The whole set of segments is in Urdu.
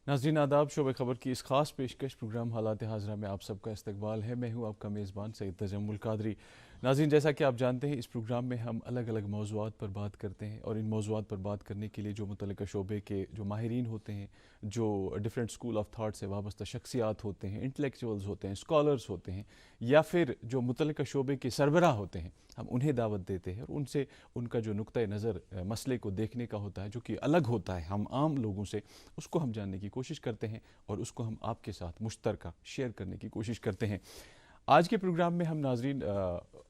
ناظرین آداب، شعبہ خبر کی اس خاص پیشکش پروگرام حالات حاضرہ میں آپ سب کا استقبال ہے۔ میں ہوں آپ کا میزبان سید تجمل قادری۔ ناظرین، جیسا کہ آپ جانتے ہیں اس پروگرام میں ہم الگ الگ موضوعات پر بات کرتے ہیں، اور ان موضوعات پر بات کرنے کے لیے جو متعلقہ شعبے کے جو ماہرین ہوتے ہیں، جو ڈیفرنٹ اسکول آف تھاٹ سے وابستہ شخصیات ہوتے ہیں، انٹلیکچوئلز ہوتے ہیں، اسکالرز ہوتے ہیں، یا پھر جو متعلقہ شعبے کے سربراہ ہوتے ہیں، ہم انہیں دعوت دیتے ہیں اور ان سے ان کا جو نقطۂ نظر مسئلے کو دیکھنے کا ہوتا ہے، جو کہ الگ ہوتا ہے ہم عام لوگوں سے، اس کو ہم جاننے کی کوشش کرتے ہیں اور اس کو ہم آپ کے ساتھ مشترکہ شیئر کرنے کی کوشش کرتے ہیں۔ آج کے پروگرام میں ہم ناظرین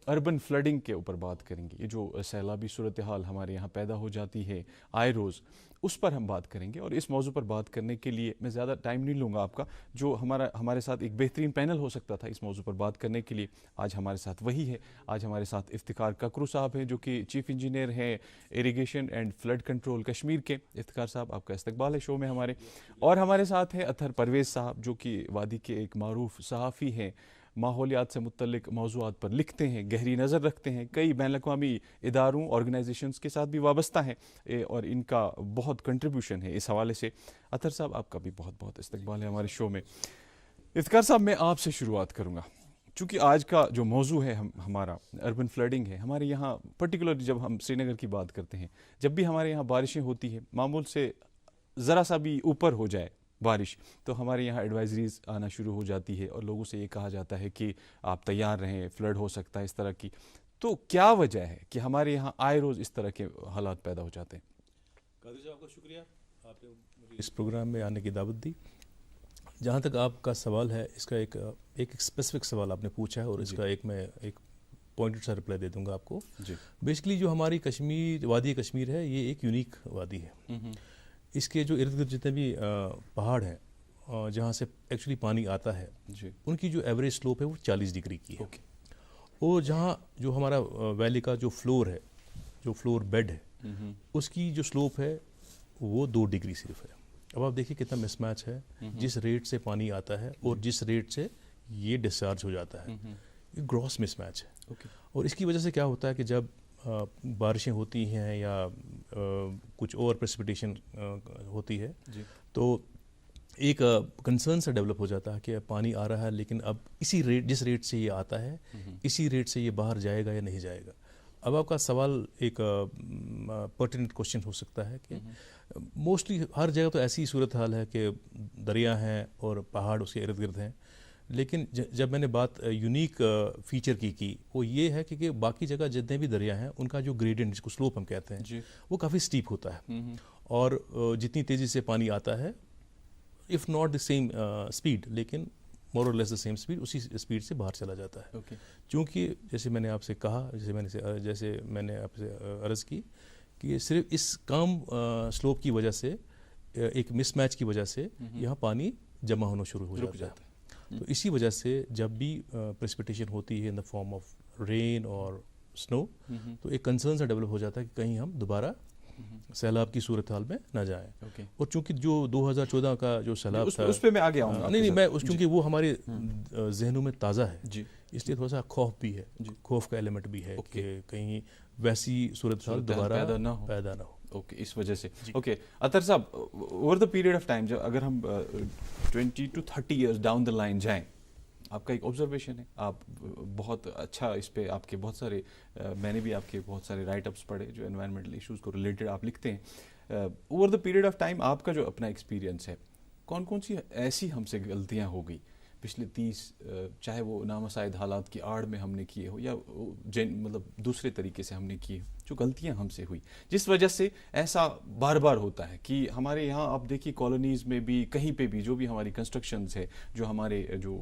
اربن فلڈنگ کے اوپر بات کریں گے۔ یہ جو سیلابی صورتحال ہمارے یہاں پیدا ہو جاتی ہے آئے روز، اس پر ہم بات کریں گے۔ اور اس موضوع پر بات کرنے کے لیے میں زیادہ ٹائم نہیں لوں گا آپ کا، جو ہمارے ساتھ ایک بہترین پینل ہو سکتا تھا اس موضوع پر بات کرنے کے لیے، آج ہمارے ساتھ وہی ہے۔ آج ہمارے ساتھ افتخار ککرو صاحب ہیں، جو کہ چیف انجینئر ہیں irrigation and flood control Kashmir کے۔ افتخار صاحب، آپ کا استقبال ہے شو میں ہمارے۔ اور ہمارے ساتھ ہیں اطہر پرویز صاحب، جو کہ وادی کے ایک معروف صحافی ہیں، ماحولیات سے متعلق موضوعات پر لکھتے ہیں، گہری نظر رکھتے ہیں، کئی بین الاقوامی اداروں آرگنائزیشنز کے ساتھ بھی وابستہ ہیں، اور ان کا بہت کنٹریبیوشن ہے اس حوالے سے۔ اطہر صاحب، آپ کا بھی بہت بہت استقبال ہے ہمارے شو میں۔ افتخار صاحب، میں آپ سے شروعات کروں گا، چونکہ آج کا جو موضوع ہے ہمارا اربن فلڈنگ ہے۔ ہمارے یہاں پرٹیکولرلی جب ہم سری نگر کی بات کرتے ہیں، جب بھی ہمارے یہاں بارشیں ہوتی ہیں، معمول سے ذرا سا بھی اوپر ہو جائے بارش تو ہمارے یہاں ایڈوائزریز آنا شروع ہو جاتی ہے، اور لوگوں سے یہ کہا جاتا ہے کہ آپ تیار رہیں، فلڈ ہو سکتا ہے اس طرح کی۔ تو کیا وجہ ہے کہ ہمارے یہاں آئے روز اس طرح کے حالات پیدا ہو جاتے ہیں؟ قادری صاحب کا شکریہ، آپ نے مجھے اس پروگرام میں آنے کی دعوت دی۔ جہاں تک آپ کا سوال ہے، اس کا ایک اسپیسیفک سوال آپ نے پوچھا ہے، اور اس کا میں ایک پوائنٹڈ سا رپلائی دے دوں گا آپ کو۔ بیسکلی جو ہماری کشمیر، وادی کشمیر ہے، یہ ایک یونیک وادی ہے۔ اس کے جو ارد گرد جتنے بھی پہاڑ ہیں جہاں سے ایکچولی پانی آتا ہے، ان کی جو ایوریج سلوپ ہے وہ 40 ڈگری کی ہے۔ اور جہاں جو ہمارا ویلی کا جو فلور ہے، جو فلور بیڈ ہے، اس کی جو سلوپ ہے وہ 2 ڈگری صرف ہے۔ اب آپ دیکھیے کتنا مس میچ ہے، جس ریٹ سے پانی آتا ہے اور جس ریٹ سے یہ ڈسچارج ہو جاتا ہے، یہ گراس مس میچ ہے۔ اور اس کی وجہ سے کیا ہوتا ہے کہ جب بارشیں ہوتی ہیں یا کچھ اور پریسپیٹیشن ہوتی ہے، تو ایک کنسرن سا ڈیولپ ہو جاتا ہے کہ پانی آ رہا ہے، لیکن اب اسی ریٹ، جس ریٹ سے یہ آتا ہے، اسی ریٹ سے یہ باہر جائے گا یا نہیں جائے گا۔ اب آپ کا سوال ایک پرٹیننٹ کوشچن ہو سکتا ہے کہ موسٹلی ہر جگہ تو ایسی صورتحال ہے کہ دریا ہیں اور پہاڑ اس کے ارد گرد ہیں، لیکن جب میں نے بات یونیک فیچر کی وہ یہ ہے کہ باقی جگہ جتنے بھی دریا ہیں ان کا جو گریڈینٹ، جس کو سلوپ ہم کہتے ہیں، وہ کافی سٹیپ ہوتا ہے، اور جتنی تیزی سے پانی آتا ہے، if not the same speed, لیکن مور اور لیس دا سیم اسپیڈ، اسی اسپیڈ سے باہر چلا جاتا ہے۔ چونکہ جیسے میں نے آپ سے کہا، جیسے میں نے آپ سے عرض کی کہ صرف اس کم سلوپ کی وجہ سے، ایک مس میچ کی وجہ سے یہاں پانی جمع ہونا شروع ہو جاتا ہے۔ تو اسی وجہ سے جب بھی پریسپیٹیشن ہوتی ہے ان دا فارم آف رین اور سنو، تو ایک کنسرن سا ڈیولپ ہو جاتا ہے کہ کہیں ہم دوبارہ سیلاب کی صورتحال میں نہ جائیں۔ اور چونکہ جو 2014 کا جو سیلاب تھا، اس پہ میں آگے آؤں گا۔ نہیں، چونکہ وہ ہمارے ذہنوں میں تازہ ہے، اس لیے تھوڑا سا خوف بھی ہے، خوف کا ایلیمنٹ بھی ہے کہ کہیں ویسی صورتحال دوبارہ پیدا نہ ہو۔ اوکے، اس وجہ سے۔ اوکے اطہر صاحب، over the period of time, اگر ہم 20 to 30 years down the line جائیں، آپ کا ایک آبزرویشن ہے، آپ بہت اچھا اس پہ، آپ کے بہت سارے، میں نے بھی آپ کے بہت سارے رائٹ اپس پڑھے جو انوائرمنٹل ایشوز کو ریلیٹڈ آپ لکھتے ہیں۔ Over the period of time آپ کا جو اپنا ایکسپیرینس ہے، کون کون سی ایسی ہم سے غلطیاں ہو گئی پچھلے 30، چاہے وہ نامساعد حالات کی آڑ میں ہم نے کیے ہو یا مطلب دوسرے طریقے سے ہم نے کیے، جو غلطیاں ہم سے ہوئی جس وجہ سے ایسا بار بار ہوتا ہے کہ ہمارے یہاں آپ دیکھیے کالونیز میں بھی، کہیں پہ بھی جو بھی ہماری کنسٹرکشنز ہے، جو ہمارے جو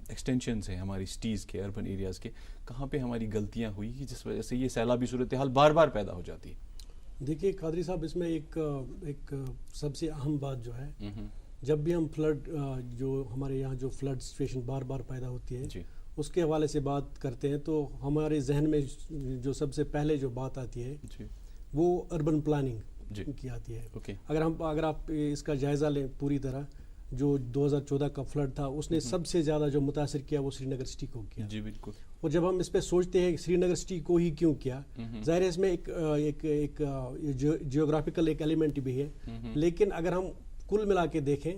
ایکسٹینشنز ہیں ہماری سٹیز کے، اربن ایریاز کے، کہاں پہ ہماری غلطیاں ہوئی جس وجہ سے یہ سیلابی صورتحال بار بار پیدا ہو جاتی ہے؟ دیکھیے قادری صاحب، اس میں ایک سب سے اہم بات جو ہے، جب بھی ہم فلڈ، جو ہمارے یہاں جو فلڈ سچویشن بار بار پیدا ہوتی ہے، اس کے حوالے سے بات کرتے ہیں، تو ہمارے ذہن میں جو سب سے پہلے جو بات آتی ہے وہ اربن پلاننگ کی آتی ہے۔ اگر آپ اس کا جائزہ لیں پوری طرح، جو 2014 کا فلڈ تھا، اس نے سب سے زیادہ جو متاثر کیا وہ سری نگر سٹی کو کیا۔ جی بالکل۔ اور جب ہم اس پہ سوچتے ہیں کہ سری نگر سٹی کو ہی کیوں کیا، ظاہر ہے اس میں ایک جیوگرافیکل ایک ایلیمنٹ بھی ہے، لیکن اگر ہم کل ملا کے دیکھیں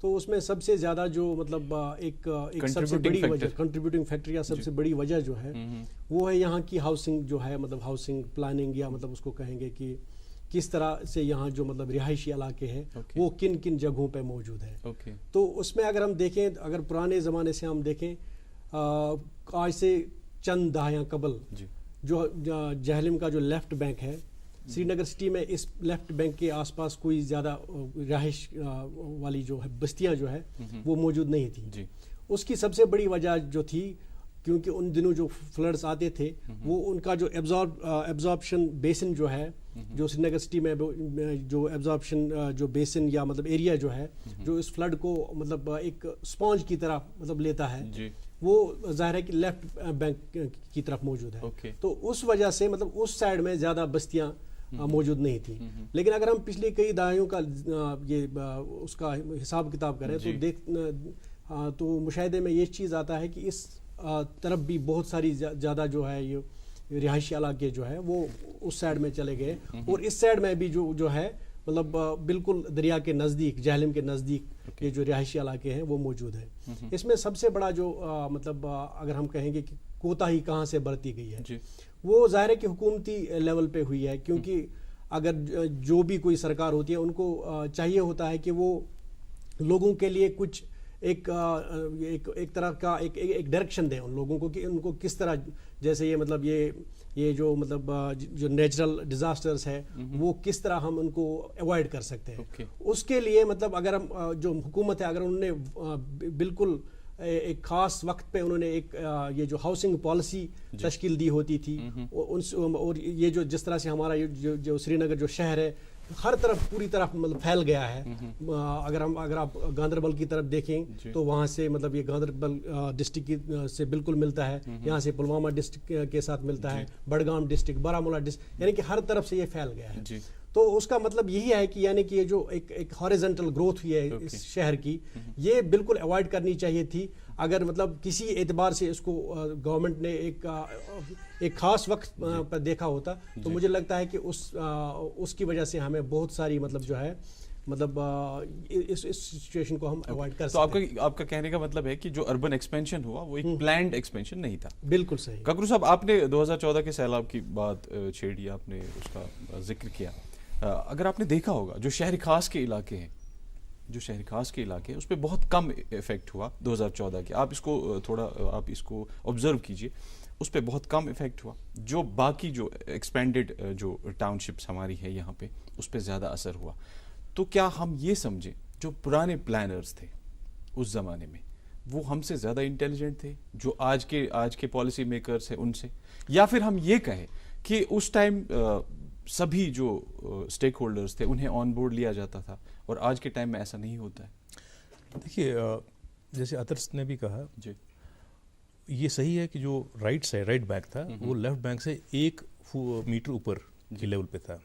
تو اس میں سب سے زیادہ جو مطلب ایک سب سے بڑی وجہ کنٹریبیوٹنگ فیکٹر یا سب سے بڑی وجہ جو ہے وہ ہے یہاں کی ہاؤسنگ جو ہے, مطلب ہاؤسنگ پلاننگ, یا مطلب اس کو کہیں گے کہ کس طرح سے یہاں جو مطلب رہائشی علاقے ہیں وہ کن کن جگہوں پہ موجود ہے. تو اس میں اگر ہم دیکھیں, اگر پرانے زمانے سے ہم دیکھیں, آج سے چند دہائیاں قبل جو جہلم کا جو لیفٹ بینک ہے, سری نگر سٹی میں اس لیفٹ بینک کے آس پاس کوئی زیادہ رہائش والی جو ہے بستیاں جو ہے وہ موجود نہیں تھیں. اس کی سب سے بڑی وجہ جو تھی, کیونکہ ان دنوں جو فلڈز آتے تھے وہ ان کا جو ایبزارپشن بیسن جو ہے, جو سری نگر سٹی میں جو ایبزارپشن جو بیسن یا مطلب ایریا جو ہے جو اس فلڈ کو مطلب ایک اسپونج کی طرح مطلب لیتا ہے, وہ ظاہر ہے کہ لیفٹ بینک کی طرف موجود ہے. تو اس وجہ سے مطلب اس سائڈ میں زیادہ بستیاں موجود نہیں تھیں. لیکن اگر ہم پچھلی کئی دہائیوں کا یہ اس کا حساب کتاب کریں تو مشاہدے میں یہ چیز آتا ہے کہ اس طرف بھی بہت ساری زیادہ جو ہے یہ رہائشی علاقے جو ہے وہ اس سائڈ میں چلے گئے, اور اس سائڈ میں بھی جو ہے مطلب بالکل دریا کے نزدیک, جہلم کے نزدیک یہ جو رہائشی علاقے ہیں وہ موجود ہے. اس میں سب سے بڑا جو مطلب اگر ہم کہیں گے کہ کوتاہی کہاں سے برتی گئی ہے, وہ ظاہر ہے کہ حکومتی لیول پہ ہوئی ہے. کیونکہ اگر جو بھی کوئی سرکار ہوتی ہے ان کو چاہیے ہوتا ہے کہ وہ لوگوں کے لیے کچھ ایک طرح کا ایک ڈائریکشن دیں ان لوگوں کو کہ ان کو کس طرح, جیسے یہ مطلب یہ جو مطلب جو نیچرل ڈیزاسٹرز ہے وہ کس طرح ہم ان کو ایوائڈ کر سکتے ہیں. اس کے لیے مطلب اگر ہم جو حکومت ہے, اگر انہوں نے بالکل ایک خاص وقت پہ انہوں نے ایک یہ جو ہاؤسنگ پالیسی تشکیل دی ہوتی تھی, اور یہ جو جس طرح سے ہمارا جو سری نگر جو شہر ہے ہر طرف پوری طرح مطلب پھیل گیا ہے. اگر آپ گاندربل کی طرف دیکھیں تو وہاں سے مطلب یہ گاندربل ڈسٹرکٹ سے بالکل ملتا ہے, یہاں سے پلوامہ ڈسٹرکٹ کے ساتھ ملتا ہے, بڑگام ڈسٹرکٹ, بارہمولہ ڈسٹرکٹ, یعنی کہ ہر طرف سے یہ پھیل گیا ہے. تو اس کا مطلب یہی ہے کہ یعنی کہ یہ جو ایک ہاریزنٹل گروتھ ہوئی ہے اس شہر کی, یہ بالکل ایوائڈ کرنی چاہیے تھی. اگر مطلب کسی اعتبار سے اس کو گورنمنٹ نے ایک خاص وقت پر دیکھا ہوتا تو مجھے لگتا ہے کہ اس کی وجہ سے ہمیں بہت ساری مطلب جو ہے مطلب اس سچویشن کو ہم ایوائڈ کر سکتے ہیں. تو آپ کا کہنے کا مطلب ہے کہ جو اربن ایکسپینشن ہوا وہ ایک پلانڈ ایکسپینشن نہیں تھا. بالکل صحیح. ککرو صاحب, آپ نے 2014 کے سیلاب کی بات چھیڑی, آپ نے اس کا ذکر کیا. اگر آپ نے دیکھا ہوگا جو شہر خاص کے علاقے ہیں, اس پہ بہت کم ایفیکٹ ہوا 2014 کے. آپ اس کو تھوڑا آپ اس کو آبزرو کیجئے, اس پہ بہت کم ایفیکٹ ہوا. جو باقی جو ایکسپینڈڈ جو ٹاؤن شپس ہماری ہے یہاں پہ, اس پہ زیادہ اثر ہوا. تو کیا ہم یہ سمجھیں جو پرانے پلانرز تھے اس زمانے میں وہ ہم سے زیادہ انٹیلیجنٹ تھے جو آج کے پالیسی میکرز ہیں ان سے, یا پھر ہم یہ کہیں کہ اس ٹائم سبھی جو اسٹیک ہولڈرز تھے انہیں آن بورڈ لیا جاتا تھا اور آج کے ٹائم میں ایسا نہیں ہوتا ہے؟ دیکھیے, جیسے اطرس نے بھی کہا, یہ صحیح ہے کہ جو رائٹ بینک تھا وہ لیفٹ بینک سے 1 میٹر اوپر کے لیول پہ تھا.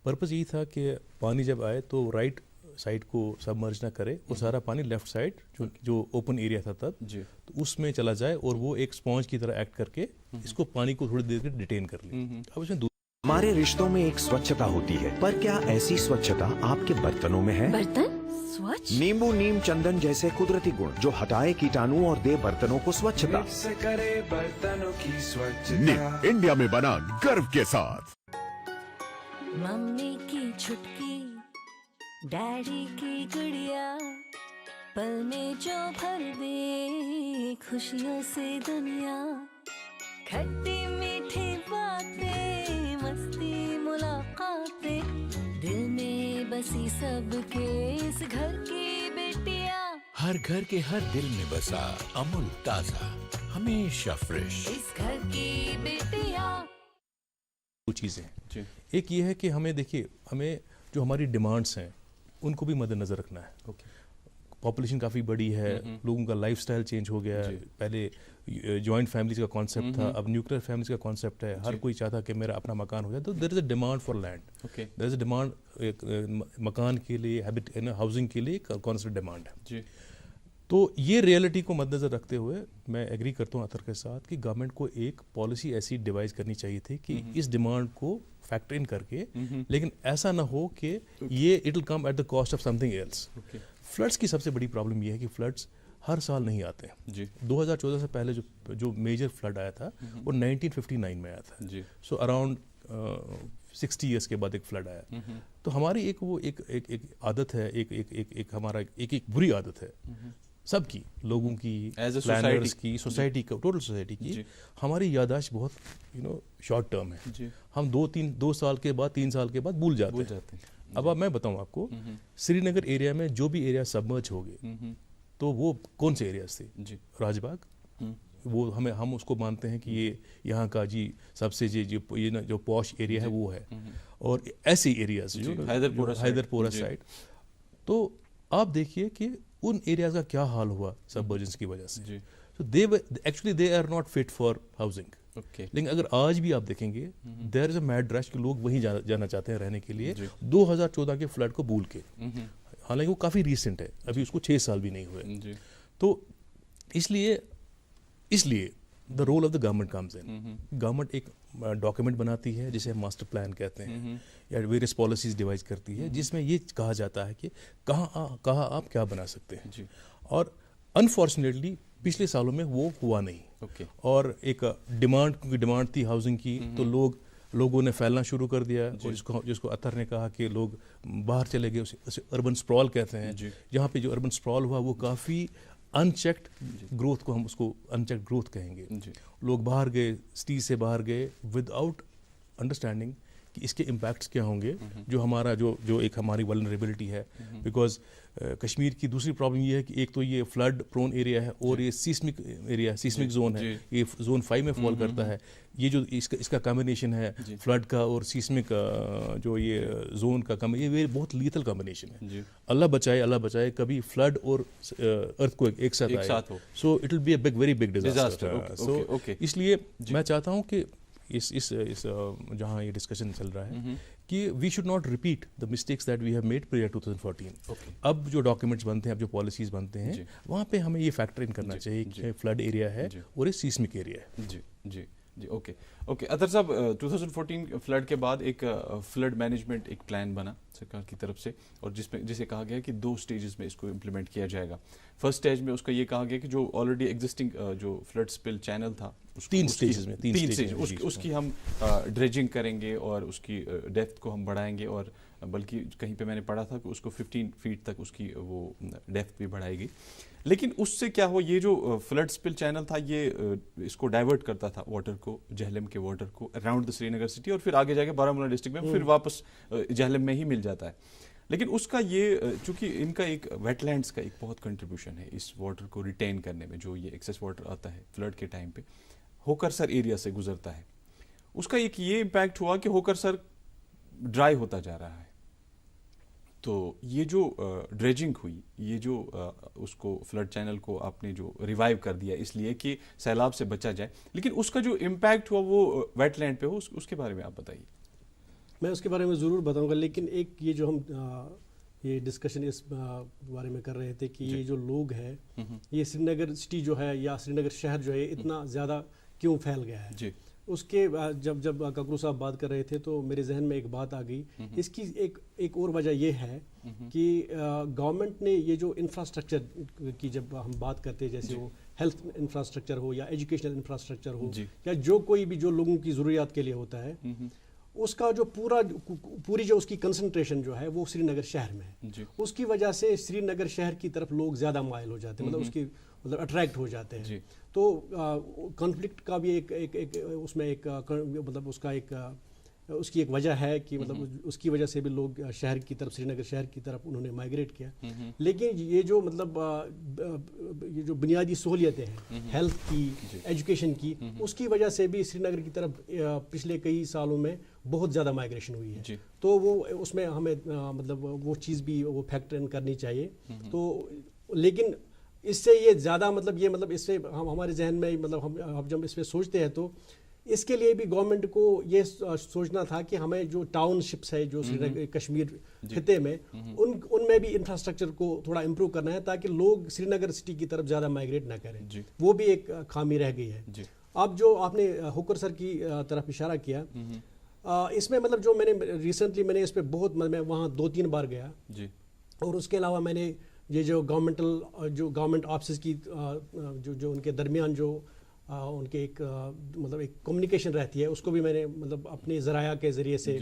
پرپز یہی تھا کہ پانی جب آئے تو رائٹ سائڈ کو سبمرج نہ کرے اور سارا پانی لیفٹ سائڈ جو اوپن ایریا تھا تب تو اس میں چلا جائے اور وہ ایک اسپونج کی طرح ایکٹ کر کے اس کو پانی کو تھوڑی دیر ڈیٹین کر لے. اب اس میں ہمارے رشتوں میں ایک سوچھتا ہوتی ہے, پر کیا ایسی سوچھتا آپ کے برتنوں میں ہے؟ برتن سوچھ؟ نیمبو نیم چندن جیسے قدرتی گن جو ہٹائے کیٹانو اور دے برتنوں کو سوچھتا. انڈیا میں بنا گرو کے ساتھ. ممی کی چھٹکی, ڈیڈی کی گڑیا, پل میں جو بھر دے خوشیوں سے دنیا, کھٹی میٹھی باتیں, مستی ملاقاتیں, دل میں بسی سب کے اس گھر کی بیٹیاں, ہر گھر کے ہر دل میں بسا امول تازہ ہمیشہ فریش. اس گھر کی بیٹیاں. دو چیزیں ہیں. ایک یہ ہے کہ ہمیں دیکھیے, ہمیں جو ہماری ڈیمانڈس ہیں ان کو بھی مد نظر رکھنا ہے. پاپولیشن کافی بڑی ہے, لوگوں کا لائف سٹائل چینج ہو گیا ہے. پہلے جوائنٹ فیملیز کا کانسیپٹ تھا, اب نیوکلیر فیملیز کا کانسیپٹ ہے. ہر کوئی چاہتا کہ میرا اپنا مکان ہو جائے. تو there is a demand for land, there is a demand مکان کے لیے, ہاؤسنگ کے لیے کانسٹنٹ ڈیمانڈ ہے. تو یہ ریئلٹی کو مد نظر رکھتے ہوئے میں ایگری کرتا ہوں اطہر کے ساتھ کہ گورنمنٹ کو ایک پالیسی ایسی ڈیوائز کرنی چاہیے تھی کہ اس ڈیمانڈ کو فیکٹر ان کر کے, لیکن ایسا نہ ہو کہ یہ it will come at the cost of something else. Floods کی سب سے بڑی پرابلم یہ ہے کہ فلڈس ہر سال نہیں آتے ہیں. 2014 سے پہلے جو میجر فلڈ آیا تھا وہ 1959 میں آیا تھا. سو اراؤنڈ 60 ایئرس کے بعد ایک فلڈ آیا. تو ہماری ایک وہ ایک عادت ہے, ایک ہمارا ایک بری عادت ہے سب کی, لوگوں کی, پلانرز کی, سوسائٹی کا, ٹوٹل سوسائٹی کی. ہماری یادداشت بہت شارٹ ٹرم ہے. ہم 2 سال کے بعد 3 سال کے بعد بھول جاتے ہیں. اب میں بتاؤں آپ کو, سری نگر ایریا میں جو بھی ایریا سبمرج ہو گئے تو وہ کون سے ایریاز تھے؟ راج باغ, وہ ہم اس کو مانتے ہیں کہ یہ یہاں کا سب سے جو پوش ایریا ہے وہ ہے. اور ایسے ایریاز جو حیدر پورہ سائڈ, تو آپ دیکھیے کہ ان ایریاز کا کیا حال ہوا سبمرجنس کی وجہ سے. So they are not fit for housing. لیکن اگر آج بھی آپ دیکھیں گے there is a mad rush کہ لوگ وہیں جانا چاہتے ہیں رہنے کے لیے 2014 کے فلڈ کو بھول کے, حالانکہ وہ کافی ریسنٹ ہے, ابھی اس کو 6 سال بھی نہیں ہوئے. تو اس لیے the role of the government comes in. Government ایک ڈاکیومنٹ بناتی ہے جسے ماسٹر پلان کہتے ہیں, یا ویریس پالیسیز ڈیوائز کرتی ہے, جس میں یہ کہا جاتا ہے کہ کہاں آپ کیا بنا سکتے ہیں. اور انفارچونیٹلی پچھلے سالوں میں وہ ہوا نہیں. اور ایک ڈیمانڈ تھی ہاؤسنگ کی, تو لوگوں نے پھیلنا شروع کر دیا, اور جس کو اطہر نے کہا کہ لوگ باہر چلے گئے, اسے اربن اسپرال کہتے ہیں. جہاں پہ جو اربن اسپرال ہوا وہ کافی ان چیکڈ گروتھ کو, ہم اس کو ان چیکڈ گروتھ کہیں گے. لوگ باہر گئے, سٹی سے باہر گئے ود آؤٹ انڈرسٹینڈنگ کہ اس کے امپیکٹس کیا ہوں گے, جو ہمارا جو ایک ہماری ولنریبلٹی ہے. بیکاز کشمیر کی دوسری پرابلم یہ ہے کہ ایک تو یہ فلڈ پرون ایریا ہے, اور یہ سیسمک ایریا, سیسمک زون ہے, یہ زون 5 میں فال کرتا ہے. یہ جو اس کا کمبینیشن ہے فلڈ کا اور سیسمک جو یہ زون کا یہ بہت لیتل کمبینیشن ہے. اللہ بچائے کبھی فلڈ اور ارتھ کو ایک ساتھ آئے, so it will be a very big disaster. So اس لیے میں چاہتا ہوں کہ اس جہاں یہ ڈسکشن چل رہا ہے کہ we should not repeat the mistakes that we have made prior 2014. اب جو ڈاکیومنٹس بنتے ہیں, اب جو پالیسیز بنتے ہیں, وہاں پہ ہمیں یہ فیکٹر ان کرنا چاہیے کہ فلڈ ایریا ہے اور یہ سیسمک ایریا ہے. اوکے اطہر صاحب, 2014 فلڈ کے بعد ایک فلڈ مینجمنٹ ایک پلان بنا سرکار کی طرف سے, اور جسے کہا گیا کہ 2 اسٹیجز میں اس کو امپلیمنٹ کیا جائے گا. فرسٹ اسٹیج میں اس کا یہ کہا گیا کہ جو آلریڈی ایگزسٹنگ جو فلڈ سپل چینل تھا 3 اسٹیجز میں اس کی ہم ڈریجنگ کریں گے, اور اس کی ڈیپتھ کو ہم بڑھائیں گے, اور بلکہ کہیں پہ میں نے پڑھا تھا کہ اس کو 15 فیٹ تک اس کی وہ ڈیپتھ بھی بڑھائے گی. لیکن اس سے کیا ہو, یہ جو فلڈ سپل چینل تھا یہ اس کو ڈائیورٹ کرتا تھا واٹر کو, جہلم کے واٹر کو around the Sri Nagar city, اور پھر آگے جا کے بارہمولہ ڈسٹرکٹ میں پھر واپس جہلم میں ہی مل جاتا ہے. لیکن اس کا یہ چونکہ ان کا ایک ویٹ لینڈس کا ایک بہت کنٹریبیوشن ہے اس واٹر کو ریٹین کرنے میں, جو یہ ایکسیس واٹر آتا ہے فلڈ کے ٹائم پہ ہوکر سر ایریا سے گزرتا ہے, اس کا ایک یہ امپیکٹ ہوا کہ ہوکر سر ڈرائی ہوتا جا رہا ہے. تو یہ جو ڈریجنگ ہوئی, یہ جو اس کو فلڈ چینل کو آپ نے جو ریوائیو کر دیا اس لیے کہ سیلاب سے بچا جائے, لیکن اس کا جو امپیکٹ ہوا وہ ویٹ لینڈ پہ ہو, اس کے بارے میں آپ بتائیے. میں اس کے بارے میں ضرور بتاؤں گا, لیکن ایک یہ جو ہم یہ ڈسکشن اس بارے میں کر رہے تھے کہ یہ جو لوگ ہیں, یہ سری نگر سٹی جو ہے یا سری نگر شہر جو ہے اتنا زیادہ کیوں پھیل گیا ہے. اس کے جب ککرو صاحب بات کر رہے تھے تو میرے ذہن میں ایک بات آ گئی. اس کی ایک اور وجہ یہ ہے کہ گورنمنٹ نے یہ جو انفراسٹرکچر کی جب ہم بات کرتے ہیں, جیسے وہ ہیلتھ انفراسٹرکچر ہو یا ایجوکیشنل انفراسٹرکچر ہو, یا جو کوئی بھی جو لوگوں کی ضروریات کے لیے ہوتا ہے, اس کا جو پوری جو اس کی کنسنٹریشن جو ہے وہ سری نگر شہر میں ہے. اس کی وجہ سے سری نگر شہر کی طرف لوگ زیادہ مائل ہو جاتے ہیں, مطلب اس کی اٹریکٹ ہو جاتے ہیں. تو کانفلکٹ کا بھی ایک اس میں ایک مطلب اس کی ایک وجہ ہے کہ مطلب اس کی وجہ سے بھی لوگ شہر کی طرف, سری نگر شہر کی طرف انہوں نے مائگریٹ کیا. لیکن یہ جو مطلب یہ جو بنیادی سہولیتیں ہیں ہیلتھ کی, ایجوکیشن کی, اس کی وجہ سے بھی سری نگر کی طرف پچھلے کئی سالوں میں بہت زیادہ مائگریشن ہوئی ہے. تو وہ اس میں ہمیں مطلب وہ چیز بھی وہ فیکٹر ان کرنی چاہیے. تو لیکن اس سے یہ زیادہ مطلب اس سے ہمارے ذہن میں مطلب ہم جب اس پہ سوچتے ہیں تو اس کے لیے بھی گورنمنٹ کو یہ سوچنا تھا کہ ہمیں جو ٹاؤن شپس ہے جو کشمیر خطے میں ان میں بھی انفراسٹرکچر کو تھوڑا امپروو کرنا ہے تاکہ لوگ سری نگر سٹی کی طرف زیادہ مائگریٹ نہ کریں. وہ بھی ایک خامی رہ گئی ہے. اب جو آپ نے ہوکر سر کی طرف اشارہ کیا, اس میں مطلب جو میں نے ریسنٹلی میں نے اس پہ بہت میں وہاں 2-3 بار گیا, اور اس کے علاوہ میں نے یہ جو گورنمنٹ آفسز کی جو ان کے درمیان جو ان کے ایک مطلب ایک کمیونیکیشن رہتی ہے, اس کو بھی میں نے مطلب اپنے ذرائع کے ذریعے سے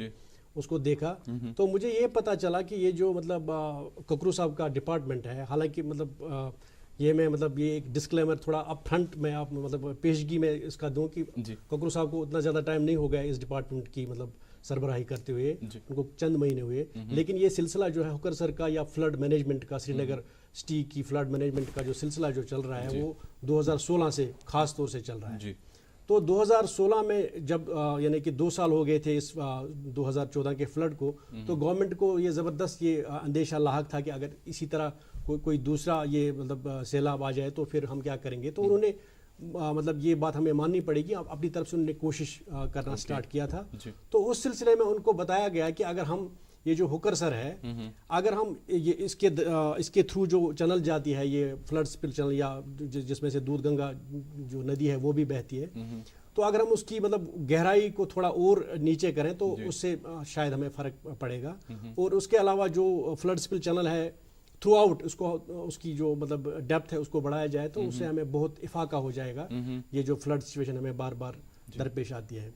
اس کو دیکھا. تو مجھے یہ پتہ چلا کہ یہ جو مطلب ککرو صاحب کا ڈپارٹمنٹ ہے, حالانکہ مطلب یہ میں مطلب یہ ایک ڈسکلیمر تھوڑا اپ فرنٹ میں آپ مطلب پیشگی میں اس کا دوں کہ ککرو صاحب کو اتنا زیادہ ٹائم نہیں ہو گیا اس ڈپارٹمنٹ کی مطلب سربراہی کرتے ہوئے, ان کو چند مہینے ہوئے. لیکن یہ سلسلہ جو ہے ہوکر سر کا یا فلڈ مینجمنٹ کا, سری نگر سٹی کی فلڈ مینجمنٹ کا جو سلسلہ جو چل رہا ہے وہ 2016 سے خاص طور سے چل رہا ہے. تو 2016 میں جب یعنی کہ 2 سال ہو گئے تھے اس 2014 کے فلڈ کو, تو گورنمنٹ کو یہ زبردست یہ اندیشہ لاحق تھا کہ اگر اسی طرح کوئی دوسرا یہ مطلب سیلاب آ جائے تو پھر ہم کیا کریں گے. تو انہوں نے مطلب یہ بات ہمیں ماننی پڑے گی, اپنی طرف سے انہوں نے کوشش کرنا سٹارٹ کیا تھا. تو اس سلسلے میں ان کو بتایا گیا کہ اگر ہم یہ جو ہوکر سر ہے, اگر ہم اس کے تھرو جو چینل جاتی ہے, یہ فلڈ سپل چینل یا جس میں سے دودھ گنگا جو ندی ہے وہ بھی بہتی ہے, تو اگر ہم اس کی مطلب گہرائی کو تھوڑا اور نیچے کریں تو اس سے شاید ہمیں فرق پڑے گا. اور اس کے علاوہ جو فلڈ سپل چینل ہے تھرو آؤٹ اس کی جو مطلب ڈیپتھ ہے اس کو بڑھایا جائے تو اس سے ہمیں بہت افاقہ ہو جائے گا یہ جو فلڈ سچویشن ہمیں بار بار درپیش آتی ہے.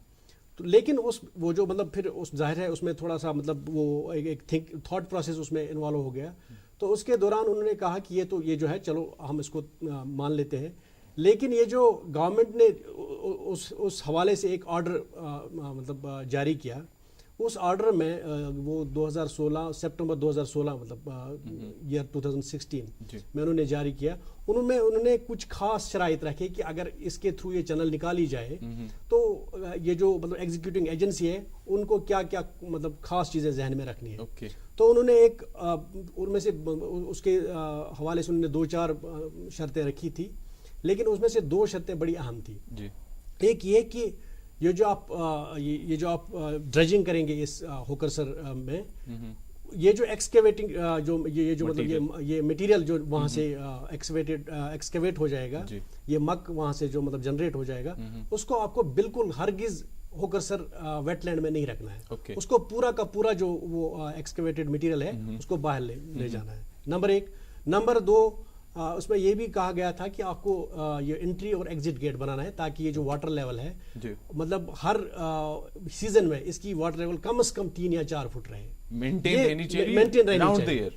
تو لیکن وہ جو مطلب پھر ظاہر ہے اس میں تھوڑا سا مطلب وہ ایک تھاٹ پروسیس اس میں انوالو ہو گیا. تو اس کے دوران انہوں نے کہا کہ یہ جو ہے چلو ہم اس کو مان لیتے ہیں, لیکن یہ جو گورنمنٹ نے اس حوالے سے ایک آرڈر مطلب جاری کیا, اس آرڈر میں وہ 2016 سپٹمبر 2016 مطلب ایئر 2016 میں انہوں نے جاری کیا. انہوں نے کچھ خاص شرائط رکھے کہ اگر اس کے تھرو یہ چینل نکالی جائے تو یہ جو مطلب ایگزیکیوٹنگ ایجنسی ہے ان کو کیا کیا مطلب خاص چیزیں ذہن میں رکھنی ہے. تو انہوں نے ایک ان میں سے اس کے حوالے سے انہوں نے 2-4 شرطیں رکھی تھی, لیکن اس میں سے 2 شرطیں بڑی اہم تھی. ایک یہ کہ یہ جو آپ ڈریجنگ کریں گے اس ہوکر سر میں, یہ جو ایکسکیویٹنگ یہ جو مطلب یہ مٹیریل جو وہاں سے ایکسکیویٹ ہو جائے گا, یہ مک وہاں سے جو مطلب جنریٹ ہو جائے گا, اس کو آپ کو بالکل ہرگز ہوکر سر ویٹ لینڈ میں نہیں رکھنا ہے. اس کو پورا کا پورا جو وہ ایکسکیویٹڈ مٹیریل ہے اس کو باہر لے جانا ہے. نمبر 1. نمبر 2, اس میں یہ بھی کہا گیا تھا کہ آپ کو یہ انٹری اور ایگزٹ گیٹ بنانا ہے تاکہ یہ جو واٹر لیول ہے مطلب ہر سیزن میں اس کی واٹر لیول کم از کم 3 یا 4 فٹ رہے, مینٹین رہنی چاہیے.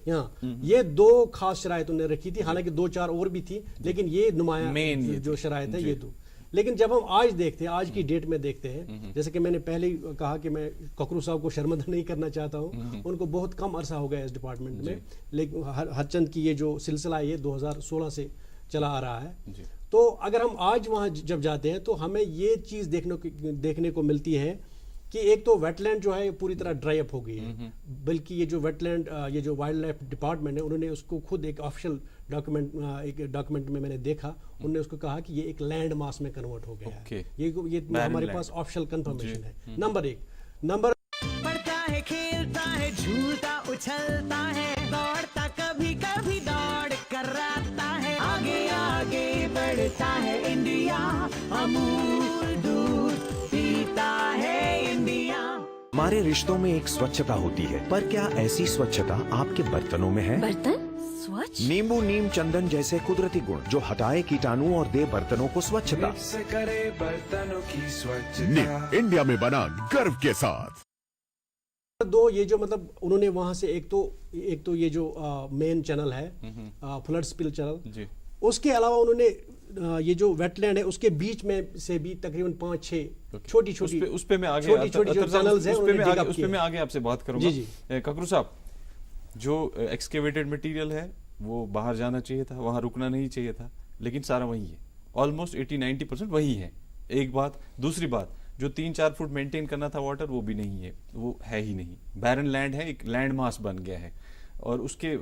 یہ 2 خاص شرائط انہوں نے رکھی تھی, حالانکہ 2-4 اور بھی تھی, لیکن یہ نمایاں جو شرائط ہے یہ 2. لیکن جب ہم آج دیکھتے ہیں, آج کی ڈیٹ میں دیکھتے ہیں, جیسے کہ میں نے پہلے ہی کہا کہ میں ککرو صاحب کو شرمندہ نہیں کرنا چاہتا ہوں, ان کو بہت کم عرصہ ہو گیا اس ڈپارٹمنٹ میں, لیکن ہر چند کی یہ جو سلسلہ ہے یہ 2016 سے چلا آ رہا ہے. تو اگر ہم آج وہاں جب جاتے ہیں تو ہمیں یہ چیز دیکھنے کو ملتی ہے کہ ایک تو ویٹ لینڈ جو ہے پوری طرح ڈرائی اپ ہو گئی ہے, بلکہ یہ جو ویٹ لینڈ یہ جو وائلڈ لائف ڈپارٹمنٹ ہے انہوں نے اس کو خود ایک آفیشیل ڈاکومنٹ میں نے دیکھا, انہوں نے اس کو کہا کہ یہ ایک لینڈ ماس میں کنورٹ ہو گیا ہے. یہ ہمارے پاس آفیشیل کنفرمیشن ہے. نمبر 1. نمبر پڑھتا ہے, کھیلتا ہے, جھولتا اچھلتا ہے, دوڑتا کبھی کبھی دوڑ کر رہتا ہے, آگے آگے بڑھتا ہے انڈیا, امول دودھ پیتا ہے انڈیا. ہمارے رشتوں میں ایک سوچھتا ہوتی ہے, پر کیا ایسی سوچھتا آپ کے برتنوں میں ہے؟ برتن سوچھ, نیمبو نیم چندن جیسے قدرتی گن جو ہٹائے کیٹانو اور دے برتنوں کو سوچھتا. کرے برتنوں کی نیم انڈیا میں بنا گرو کے ساتھ. 2, یہ جو مطلب انہوں نے وہاں سے ایک تو یہ جو مین چینل ہے فلڈ سپل چینل, اس کے علاوہ انہوں نے یہ جو ویٹ لینڈ ہے اس کے بیچ میں سے بھی تقریباً 5-6 چھوٹی اس پہ میں آگے آپ سے بات کروں گا. ککرو صاحب, جو ایکسکیویٹڈ مٹیریل ہے وہ باہر جانا چاہیے تھا, وہاں رکنا نہیں چاہیے تھا, لیکن سارا وہی ہے, آلموسٹ 80-90% وہی ہے. ایک بات. دوسری بات, جو 3-4 فٹ مینٹین کرنا تھا واٹر وہ بھی نہیں ہے, وہ ہے ہی نہیں, بیرن لینڈ ہے, ایک لینڈ ماس بن گیا ہے. اور اس کے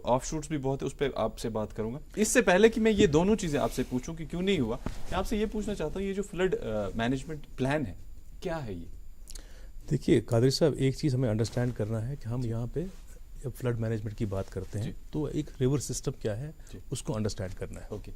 آف شوٹس بھی بہت ہے, اس پہ آپ سے بات کروں گا. اس سے پہلے کہ میں یہ دونوں چیزیں آپ سے پوچھوں کہ کیوں نہیں ہوا, میں آپ سے یہ پوچھنا چاہتا ہوں یہ جو فلڈ مینجمنٹ پلان ہے کیا ہے یہ؟ دیکھیے قادری صاحب, ایک چیز ہمیں انڈرسٹینڈ کرنا ہے کہ ہم یہاں پہ فلڈ مینجمنٹ کی بات کرتے ہیں تو ایک ریور سسٹم کیا ہے اس کو انڈرسٹینڈ کرنا ہے. اوکے,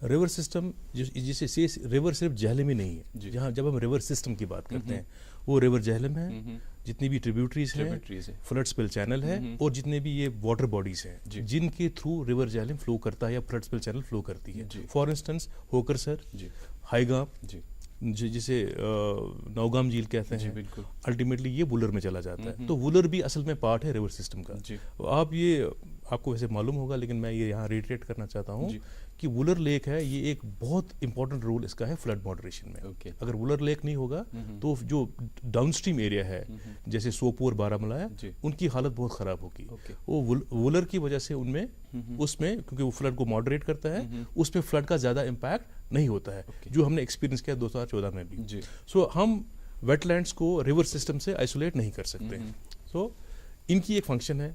ریور سسٹم جسے ریور صرف جہلم ہی نہیں ہے, جہاں جب ہم ریور سسٹم کی بات کرتے ہیں وہ ریور جہلم ہے, جتنی بھی ٹریبیوٹریز ہیں, فلڈ سپل چینل ہے, اور جتنے بھی یہ واٹر باڈیز ہیں جن کے تھرو ریور جہلم فلو کرتا ہے یا فلڈ سپل چینل فلو کرتی ہے. فار انسٹنس ہوکر سر, ہائی گام, جسے نوگام جھیل کہتے ہیں, الٹیمیٹلی یہ وولر میں چلا جاتا ہے. تو وولر بھی اصل میں پارٹ ہے ریور سسٹم کا. آپ کو ویسے معلوم ہوگا لیکن میں یہ یہاں ریٹریٹ کرنا چاہتا ہوں کہ وولر لیک ہے, یہ ایک بہت امپورٹنٹ رول اس کا ہے فلڈ ماڈریشن میں. اگر وولر لیک نہیں ہوگا تو جو ڈاؤن اسٹریم ایریا ہے جیسے سوپور بارہمولہ ہے ان کی حالت بہت خراب ہوگی. وہ وولر کی وجہ سے اس میں کیونکہ وہ فلڈ کو ماڈریٹ کرتا ہے, اس میں فلڈ کا زیادہ امپیکٹ نہیں ہوتا ہے جو ہم نے ایکسپیرینس کیا 2014 میں بھی. سو ہم ویٹ لینڈس کو ریور سسٹم سے آئسولیٹ نہیں کر سکتے. سو ان کی ایک فنکشن ہے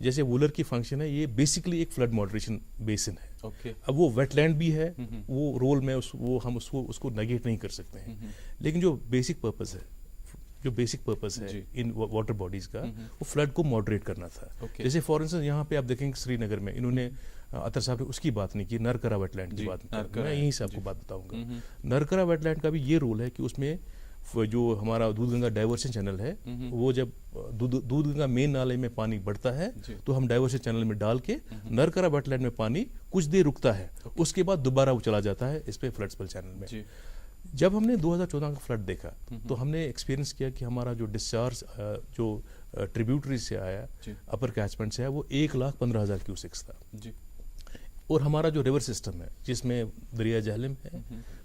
جیسے وولر کی فنکشن ہے, یہ بیسکلی ایک فلڈ ماڈریشن بیسن ہے. اب وہ ویٹ لینڈ بھی ہے, وہ رول میں ہم اس کو نیگیٹ نہیں کر سکتے ہیں, لیکن جو بیسک پرپز ہے ان واٹر باڈیز کا وہ فلڈ کو ماڈریٹ کرنا تھا. جیسے فار انسٹنس یہاں پہ آپ دیکھیں گے سری نگر میں انہوں نے اطہر صاحب نے اس کی بات نہیں کی, نرکرا ویٹ لینڈ کی بات, میں یہیں سے آپ کو بات بتاؤں گا. نرکرا ویٹ لینڈ کا بھی یہ رول ہے کہ اس میں جو ہمارا دودھ گنگا ڈائیورشن چینل ہے وہ جب دودھ گنگا مین نالے میں پانی بڑھتا ہے تو ہم ڈائیورشن چینل میں ڈال کے نرکرا ویٹ لینڈ میں پانی کچھ دیر رکتا ہے, اس کے بعد دوبارہ وہ چلا جاتا ہے اس پہ فلڈ سپل چینل میں. جب ہم نے 2014 کا فلڈ دیکھا تو ہم نے ایکسپیرینس کیا کہ ہمارا جو ڈسچارج جو ٹریبیوٹری سے آیا اپر کیچمنٹ سے آیا وہ 1,15,000 کیوسکس تھا. اور ہمارا جو ریور سسٹم ہے جس میں دریا جہلم ہے,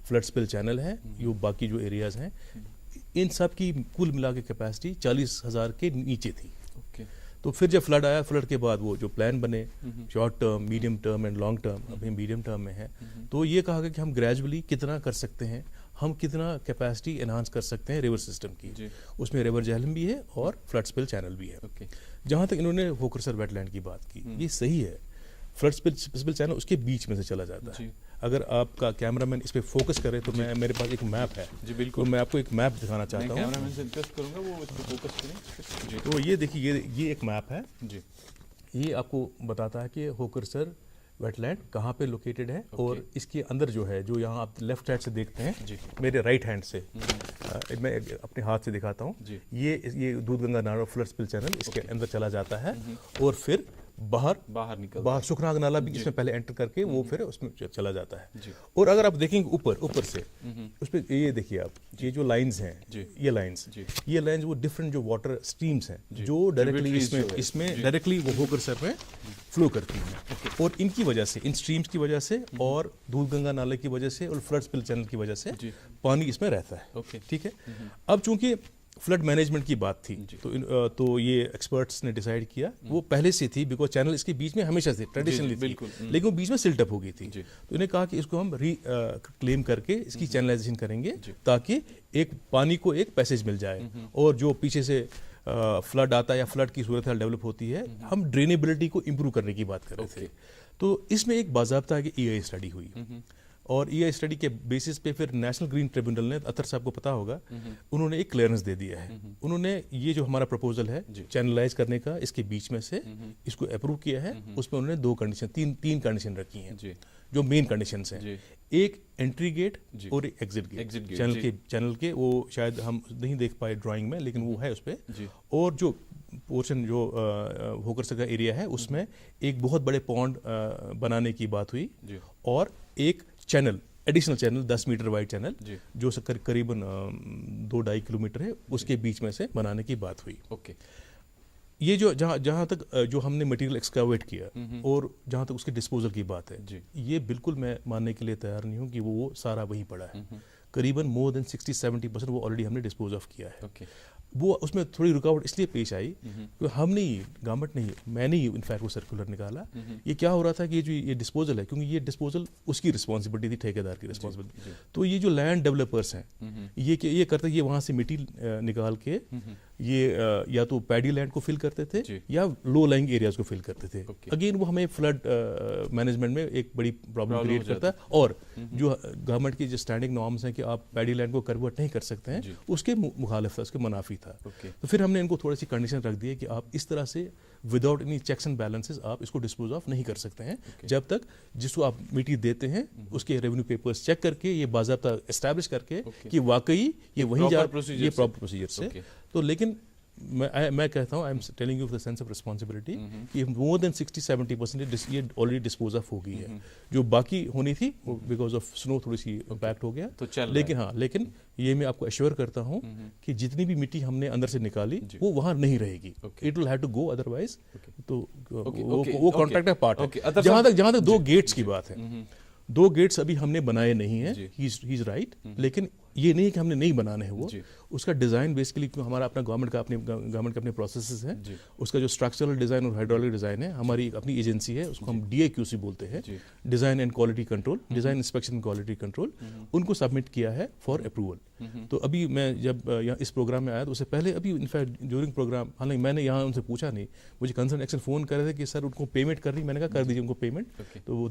فلڈ سپل چینل ہے, جو باقی جو ایریاز ہیں, ان سب کی کل ملا کے کیپیسٹی 40,000 کے نیچے تھی. تو پھر جب فلڈ آیا, فلڈ کے بعد وہ جو پلان بنے short term, medium term and long term, ابھی میڈیم ٹرم میں ہے, تو یہ کہا گیا کہ ہم گریجولی کتنا کر سکتے ہیں, ہم کتنا کیپیسٹی انہانس کر سکتے ہیں ریور سسٹم کی. اس میں ریور جہلم بھی ہے اور فلڈ سپل چینل بھی ہے. جہاں تک انہوں نے ہوکر سر ویٹ لینڈ کی بات کی, یہ صحیح ہے, فلڈ سپل چینل اس کے بیچ میں سے چلا جاتا ہے. اگر آپ کا کیمرہ مین اس پہ فوکس کرے تو میرے پاس ایک میپ ہے, تو میں آپ کو ایک میپ دکھانا چاہتا ہوں. تو یہ دیکھیے, یہ ایک میپ ہے, یہ آپ کو بتاتا ہے کہ ہوکر سر ویٹ لینڈ کہاں پہ لوکیٹڈ ہے, اور اس کے اندر جو ہے جو یہاں آپ لیفٹ سائڈ سے دیکھتے ہیں میرے رائٹ ہینڈ سے, میں اپنے ہاتھ سے دکھاتا ہوں, یہ دودھ گنگا نالا فلڈ سپل چینل اس کے اندر چلا جاتا ہے, اور پھر باہر سکھناگ نالا بھی اس میں پہلے انٹر کر کے وہ پھر اس میں چلا جاتا ہے. اور اگر آپ دیکھیں گے اوپر سے اس پہ یہ دیکھیے آپ, یہ جو لائنز ہیں, یہ لائنز وہ ڈفرینٹ جو واٹر اسٹریمز ہیں جو ڈائریکٹلی اس میں ڈائریکٹلی وہ ہوکر سر میں فلو کرتی ہیں, اور ان کی وجہ سے, ان اسٹریمز کی وجہ سے اور دودھ گنگا نالے کی وجہ سے اور فلڈ سپل چینل کی وجہ سے پانی اس میں رہتا ہے. ٹھیک ہے, اب چونکہ فلڈ مینجمنٹ کی بات تھی تو یہ ایکسپرٹس نے ڈیسائیڈ کیا, وہ پہلے سے تھی بیکاز چینل اس کے بیچ میں ہمیشہ سے ٹریڈیشنلی تھی, لیکن وہ بیچ میں سلٹ اپ ہو گئی تھی. تو انہیں کہا کہ اس کو ہم کلیم کر کے اس کی چینلائزیشن کریں گے تاکہ ایک پانی کو ایک پیسیج مل جائے, اور جو پیچھے سے فلڈ آتا ہے یا فلڈ کی صورت حال ڈیولپ ہوتی ہے, ہم ڈرینیبلٹی کو امپروو کرنے کی بات کر رہے تھے. تو اس میں ایک باضابطہ ہے کہ ای آئی اسٹڈی ہوئی, اور ای آئی اسٹڈی کے بیسس پہ پھر نیشنل گرین ٹریبیونل نے, اطہر صاحب کو پتا ہوگا, انہوں نے ایک کلیئرنس دے دیا ہے. انہوں نے یہ جو ہمارا پروپوزل ہے چینلائز کرنے کا, اس کے بیچ میں سے اس کو اپروو کیا ہے. اس میں انہوں نے 2 کنڈیشن, 3 کنڈیشن رکھی ہیں جو مین کنڈیشنز ہیں. ایک انٹری گیٹ اور ایک ایگزٹ گیٹ چینل کے, وہ شاید ہم نہیں دیکھ پائے ڈرائنگ میں لیکن وہ ہے اس پہ. اور جو پورشن جو ہوکر سر کا ایریا ہے اس میں ایک بہت بڑے پونڈ بنانے کی بات ہوئی, اور ایک channel, additional channel 10 metre wide channel جو قریباً 2-2.5 کلومیٹر ہے, اس کے بیچ میں سے بنانے کی بات ہوئی. یہ جو جہاں تک جو ہم نے مٹیریل ایکسکاویٹ کیا اور جہاں تک اس کے ڈسپوزل کی بات ہے, یہ بالکل میں ماننے کے لیے تیار نہیں ہوں کہ وہ سارا وہیں پڑا ہے. قریباً more than 60-70% وہ آلریڈی ہم نے ڈسپوز آف کیا ہے. وہ اس میں تھوڑی رکاوٹ اس لیے پیش آئی کہ ہم نہیں، گورنمنٹ نہیں، میں نے ہی انفیکٹ وہ سرکولر نکالا. یہ کیا ہو رہا تھا کہ یہ ڈسپوزل ہے، کیونکہ یہ ڈسپوزل اس کی رسپانسبلٹی تھی، ٹھیکیدار کی رسپانسبلٹی. تو یہ جو لینڈ ڈیولپرس ہیں یہ کرتے، یہ وہاں سے مٹی نکال کے یہ یا تو پیڈی لینڈ کو فل کرتے تھے یا لو لائنگ ایریاز کو فل کرتے تھے. اگین وہ ہمیں فلڈ مینجمنٹ میں ایک بڑی پرابلم کریٹ کرتا ہے. اور جو گورنمنٹ کی جو اسٹینڈنگ نارمس ہیں کہ آپ پیڈی لینڈ کو کنورٹ نہیں کر سکتے ہیں، اس کے مخالف تھا، اس کے منافی تھا. تو پھر ہم نے ان کو تھوڑی سی کنڈیشن رکھ دی ہے کہ آپ اس طرح سے without any checks and balances آپ اس کو ڈسپوز آف نہیں کر سکتے ہیں جب تک جس کو آپ مٹی دیتے ہیں اس کے ریونیو پیپرز چیک کر کے یہ باضابطہ اسٹیبلش کر کے کہ واقعی یہ وہیں یہ پراپر پروسیجر سے. تو لیکن میں کہتا ہوں، I am telling you with sense of responsibility کہ مور دین 60-70% یہ آلریڈی ڈسپوز آف ہو گئی ہے. جو باقی ہونی تھی وہ بیکاز آف سنو تھوڑی سی امپیکٹ ہو گیا. لیکن یہ میں آپ کو ایشور کرتا ہوں کہ جتنی بھی مٹی ہم نے اندر سے نکالی وہ وہاں نہیں رہے گی. It will have to go otherwise. تو وہ کانٹریکٹ ہے پارٹ ہے. جہاں تک 2 گیٹس کی بات ہے، 2 گیٹس ابھی ہم نے بنائے نہیں ہیں. ہی از رائٹ. لیکن یہ نہیں کہ ہم نے نہیں بنانے ہیں. وہ اس کا ڈیزائن بیسیکلی ہمارا اپنا گورنمنٹ کے اپنے پروسیسز ہیں. اس کا جو اسٹرکچرل ڈیزائن اور ہائیڈرولک ڈیزائن ہے، ہماری اپنی ایجنسی ہے، اس کو ہم DAQC بولتے ہیں، design and quality control, design inspection and quality control. ان کو سبمٹ کیا ہے فار اپروول. تو ابھی میں جب یہاں اس پروگرام میں آیا تو اس سے پہلے ابھی انفیکٹ ڈیورنگ پروگرام، حالانکہ میں نے یہاں ان سے پوچھا نہیں، مجھے کنسرن ایکشن فون کر رہے تھے کہ سر ان کو پیمنٹ کرنی. میں نے کہا کر دیجیے ان کو پیمنٹ،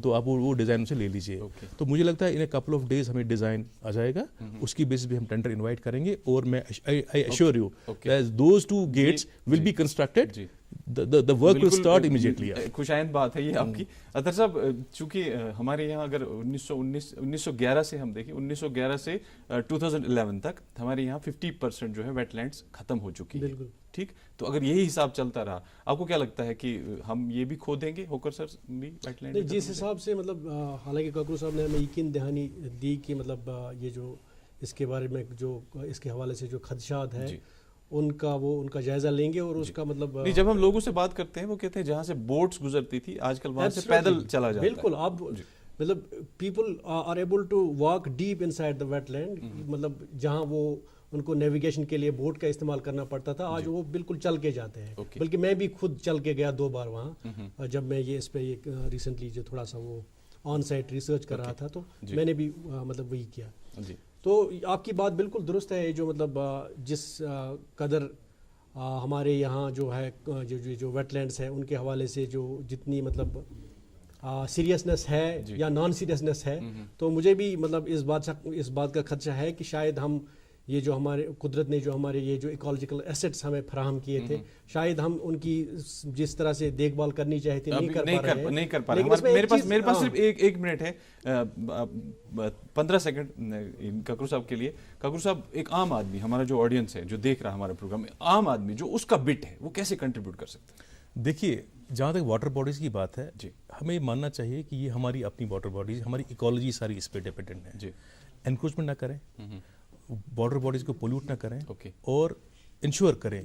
تو آپ وہ ڈیزائن ان سے لے لیجیے. تو مجھے لگتا ہے ان اے کپل آف ڈیز ہمیں ڈیزائن آ جائے گا، اس کی بیس پہ ہم ٹینڈر انوائٹ کریں گے. اور میں I assure you that those 2 gates will be constructed. The work will start immediately. خوش آئند بات ہے یہ آپ کی. اطہر صاحب، چونکہ ہمارے یہاں اگر 1911 سے ہم دیکھیں، 1911 سے 2011 تک ہمارے یہاں 50% جو ہے ویٹ لینڈس ختم ہو چکی ہے. ٹھیک، تو اگر یہی حساب چلتا رہا، آپ کو کیا لگتا ہے کہ ہم یہ بھی کھو دیں گے ہوکر سر بھی ویٹ لینڈ؟ جس حساب سے مطلب حالانکہ کاکرو صاحب نے ہمیں یقین دہانی دی کہ مطلب یہ جو اس کے بارے میں جو اس کے حوالے سے جو خدشات ہیں ان کا جائزہ لیں گے. اور اس کا مطلب جب ہم لوگوں سے بات کرتے ہیں وہ کہتے ہیں جہاں سے بوٹس گزرتی تھی آج کل وہاں سے پیدل چلا جاتا ہے. بالکل. آپ مطلب people are able to walk deep inside the wetland. مطلب جہاں وہ ان کو نیویگیشن کے لیے بوٹ کا استعمال کرنا پڑتا تھا، آج وہ بالکل چل کے جاتے ہیں. بلکہ میں بھی خود چل کے گیا 2 بار وہاں، جب میں یہ اس پہ ریسنٹلی جو تھوڑا سا وہ آن سائٹ ریسرچ کر رہا تھا تو میں نے بھی مطلب وہی کیا. تو آپ کی بات بالکل درست ہے. جو مطلب جس قدر ہمارے یہاں جو ہے جو ویٹ لینڈس ہیں ان کے حوالے سے جو جتنی مطلب سیریسنس ہے یا نان سیریسنس ہے، تو مجھے بھی مطلب اس بات کا خدشہ ہے کہ شاید ہم یہ جو ہمارے قدرت نے جو ہمارے یہ جو ایکولوجیکل ایسٹس ہمیں فراہم کیے تھے، شاید ہم ان کی جس طرح سے دیکھ بھال کرنی چاہیے تھی نہیں کر پا رہے ہیں. میرے پاس صرف ایک منٹ ہے، 15 سیکنڈ کاکرو صاحب کے لیے. کاکرو صاحب، ایک عام آدمی، ہمارا جو آڈینس ہے جو دیکھ رہا ہے ہمارا پروگرام، عام آدمی جو اس کا بٹ ہے وہ کیسے کنٹریبیوٹ کر سکتا ہے؟ دیکھیے، جہاں تک واٹر باڈیز کی بات ہے، ہمیں یہ ماننا چاہیے کہ یہ ہماری اپنی واٹر باڈیز، ہماری ایکالوجی ساری اس پہ ڈپینڈنٹ ہے. انکروچمنٹ نہ کریں، واٹر باڈیز کو پولیوٹ نہ کریں، اور انشور کریں،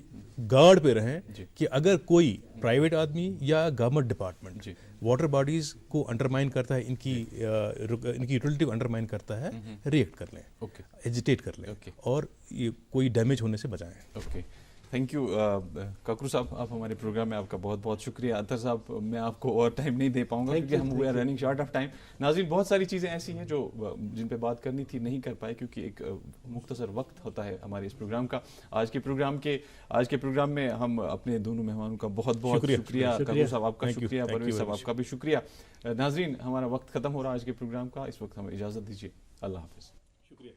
گارڈ پہ رہیں کہ اگر کوئی پرائیویٹ آدمی یا گورنمنٹ ڈپارٹمنٹ واٹر باڈیز کو انڈرمائن کرتا ہے، ان کی یوٹیلٹی کو انڈرمائن کرتا ہے، ریئیکٹ کر لیں، ایجیٹیٹ کر لیں، اور یہ کوئی ڈیمیج ہونے سے بچائیں. تھینک یو کاکرو صاحب، آپ ہمارے پروگرام میں آپ کا بہت بہت شکریہ. اطہر صاحب، میں آپ کو اور ٹائم نہیں دے پاؤں گا کیونکہ ہم we are running short of time. ناظرین، بہت ساری چیزیں ایسی ہیں جو جن پہ بات کرنی تھی نہیں کر پائے کیونکہ ایک مختصر وقت ہوتا ہے ہمارے اس پروگرام کا. آج کے پروگرام میں ہم اپنے دونوں مہمانوں کا بہت بہت شکریہ. کاکرو صاحب آپ کا شکریہ، پرویز صاحب آپ کا بھی شکریہ. ناظرین، ہمارا وقت ختم ہو رہا ہے آج کے پروگرام کا. اس وقت ہمیں اجازت دیجیے. اللہ حافظ. شکریہ.